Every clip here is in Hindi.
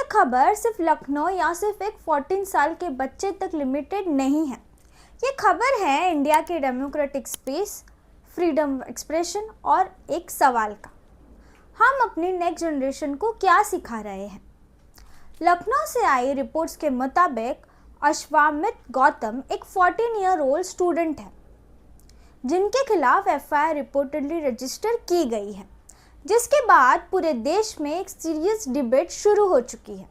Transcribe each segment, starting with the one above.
खबर सिर्फ लखनऊ या सिर्फ एक 14 साल के बच्चे तक लिमिटेड नहीं है। ये खबर है इंडिया के डेमोक्रेटिक स्पेस, फ्रीडम एक्सप्रेशन और एक सवाल का। हम अपनी नेक्स्ट जनरेशन को क्या सिखा रहे हैं? लखनऊ से आई रिपोर्ट्स के मुताबिक अश्वामित गौतम एक 14-ईयर-ओल्ड स्टूडेंट है जिनके खिलाफ एफआईआर रिपोर्टेडली रजिस्टर की गई है, जिसके बाद पूरे देश में एक सीरियस डिबेट शुरू हो चुकी है।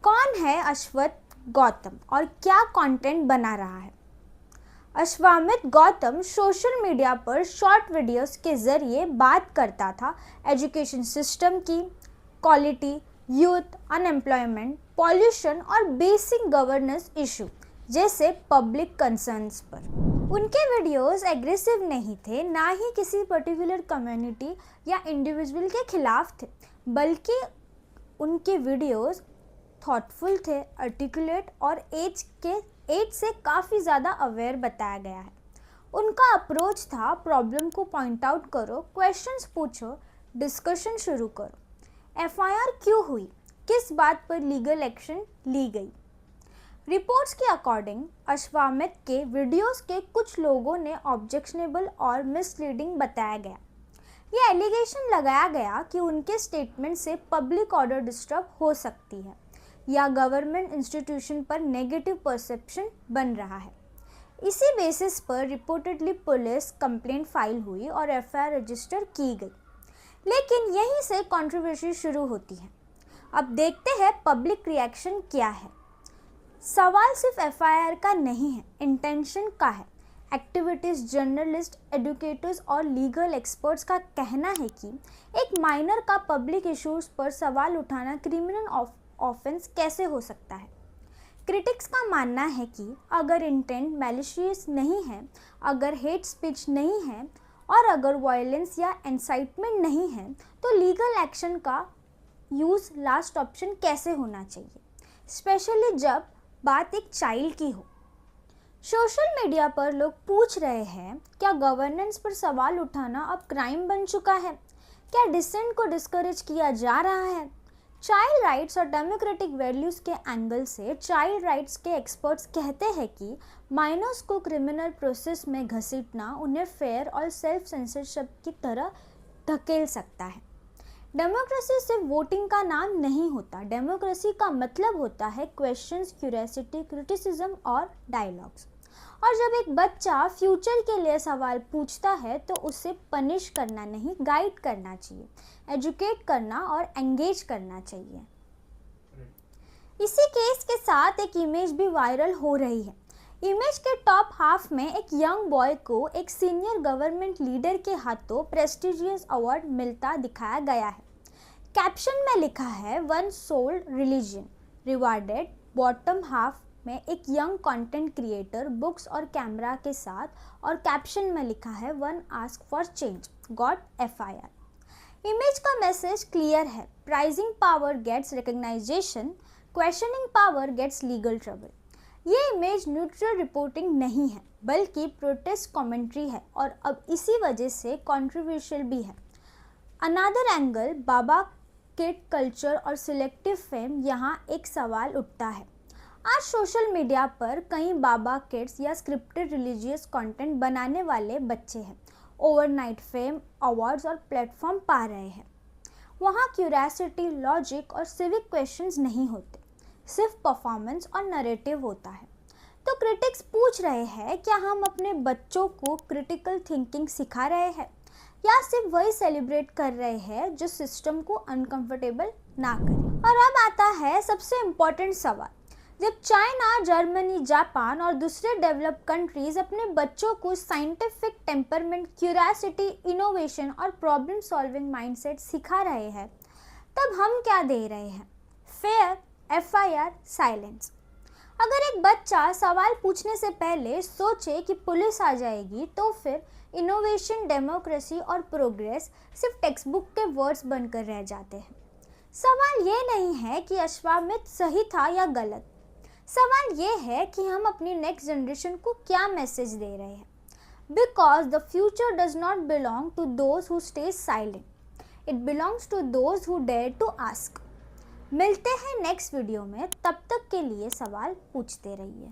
कौन है अश्वत गौतम और क्या कंटेंट बना रहा है? अश्वामित गौतम सोशल मीडिया पर शॉर्ट वीडियोस के जरिए बात करता था एजुकेशन सिस्टम की क्वालिटी, यूथ अनएम्प्लॉयमेंट, पॉल्यूशन और बेसिक गवर्नेंस इशू जैसे पब्लिक कंसर्न्स पर। उनके वीडियोस एग्रेसिव नहीं थे, ना ही किसी पर्टिकुलर कम्युनिटी या इंडिविजुअल के खिलाफ थे, बल्कि उनके वीडियोस थॉटफुल थे, आर्टिकुलेट और एज से काफ़ी ज़्यादा अवेयर बताया गया है। उनका अप्रोच था प्रॉब्लम को पॉइंट आउट करो, क्वेश्चंस पूछो, डिस्कशन शुरू करो। एफआईआर क्यों हुई, किस बात पर लीगल एक्शन ली गई? रिपोर्ट्स के अकॉर्डिंग अश्वामित के वीडियोस के कुछ लोगों ने ऑब्जेक्शनेबल और मिसलीडिंग बताया गया। ये एलिगेशन लगाया गया कि उनके स्टेटमेंट से पब्लिक ऑर्डर डिस्टर्ब हो सकती है या गवर्नमेंट इंस्टीट्यूशन पर नेगेटिव परसेप्शन बन रहा है। इसी बेसिस पर रिपोर्टेडली पुलिस कंप्लेंट फाइल हुई और एफआईआर रजिस्टर की गई। लेकिन यहीं से कंट्रोवर्सी शुरू होती है। अब देखते हैं पब्लिक रिएक्शन क्या है। सवाल सिर्फ एफआईआर का नहीं है, इंटेंशन का है। एक्टिविटीज़, जर्नलिस्ट, एडुकेटर्स और लीगल एक्सपर्ट्स का कहना है कि एक माइनर का पब्लिक इश्यूज पर सवाल उठाना क्रिमिनल ऑफेंस कैसे हो सकता है। क्रिटिक्स का मानना है कि अगर इंटेंट मैलिशियस नहीं है, अगर हेट स्पीच नहीं है और अगर वायलेंस या इंसाइटमेंट नहीं है, तो लीगल एक्शन का यूज़ लास्ट ऑप्शन कैसे होना चाहिए, स्पेशली जब बात एक चाइल्ड की हो। सोशल मीडिया पर लोग पूछ रहे हैं, क्या गवर्नेंस पर सवाल उठाना अब क्राइम बन चुका है? क्या डिसेंट को डिस्करेज किया जा रहा है? चाइल्ड राइट्स और डेमोक्रेटिक वैल्यूज़ के एंगल से चाइल्ड राइट्स के एक्सपर्ट्स कहते हैं कि माइनर्स को क्रिमिनल प्रोसेस में घसीटना उन्हें फेयर और सेल्फ सेंसरशिप की तरह धकेल सकता है। डेमोक्रेसी सिर्फ वोटिंग का नाम नहीं होता। डेमोक्रेसी का मतलब होता है क्वेश्चंस, क्यूरियोसिटी, क्रिटिसिज्म और डायलॉग्स। और जब एक बच्चा फ्यूचर के लिए सवाल पूछता है तो उसे पनिश करना नहीं, गाइड करना चाहिए, एजुकेट करना और एंगेज करना चाहिए। इसी केस के साथ एक इमेज भी वायरल हो रही है। इमेज के टॉप हाफ में एक यंग बॉय को एक सीनियर गवर्नमेंट लीडर के हाथों प्रेस्टिजियस अवार्ड मिलता दिखाया गया है। कैप्शन में लिखा है, one sold religion rewarded. Bottom half में एक यंग कंटेंट क्रिएटर बुक्स और कैमरा के साथ, और कैप्शन में लिखा है, one ask for change, got FIR. Image का मैसेज क्लियर है, praising power gets recognition, questioning power gets legal trouble. ये इमेज न्यूट्रल रिपोर्टिंग नहीं है, बल्कि प्रोटेस्ट कमेंट्री है और अब इसी वजह से कंट्रोवर्शियल भी है। अनदर एंगल, बाबा किड कल्चर और सिलेक्टिव फेम, यहाँ एक सवाल उठता है। आज सोशल मीडिया पर कई बाबा किड्स या स्क्रिप्टेड रिलीजियस कंटेंट बनाने वाले बच्चे हैं, ओवरनाइट फेम, अवार्ड्स और प्लेटफॉर्म पा रहे हैं। वहाँ क्यूरियोसिटी, लॉजिक और सिविक क्वेश्चंस नहीं होते, सिर्फ परफॉर्मेंस और नैरेटिव होता है। तो क्रिटिक्स पूछ रहे हैं, क्या हम अपने बच्चों को क्रिटिकल थिंकिंग सिखा रहे हैं या सिर्फ वही सेलिब्रेट कर रहे हैं जो सिस्टम को अनकंफर्टेबल ना करे? और अब आता है सबसे इम्पोर्टेंट सवाल। जब चाइना, जर्मनी, जापान और दूसरे डेवलप्ड कंट्रीज अपने बच्चों को साइंटिफिक टेम्परमेंट, क्यूरियोसिटी, इनोवेशन और प्रॉब्लम सॉल्विंग माइंडसेट सिखा रहे हैं, तब हम क्या दे रहे हैं? Fair, FIR, silence. अगर एक बच्चा सवाल पूछने से पहले सोचे कि पुलिस आ जाएगी, तो फिर इनोवेशन, डेमोक्रेसी और प्रोग्रेस सिर्फ टेक्स्ट बुक के वर्ड्स बनकर रह जाते हैं। सवाल ये नहीं है कि अश्वामित सही था या गलत। सवाल ये है कि हम अपनी नेक्स्ट जनरेशन को क्या मैसेज दे रहे हैं। Because the future does not belong to those who stay silent, it belongs to those who dare to ask. मिलते हैं नेक्स्ट वीडियो में, तब तक के लिए सवाल पूछते रहिए।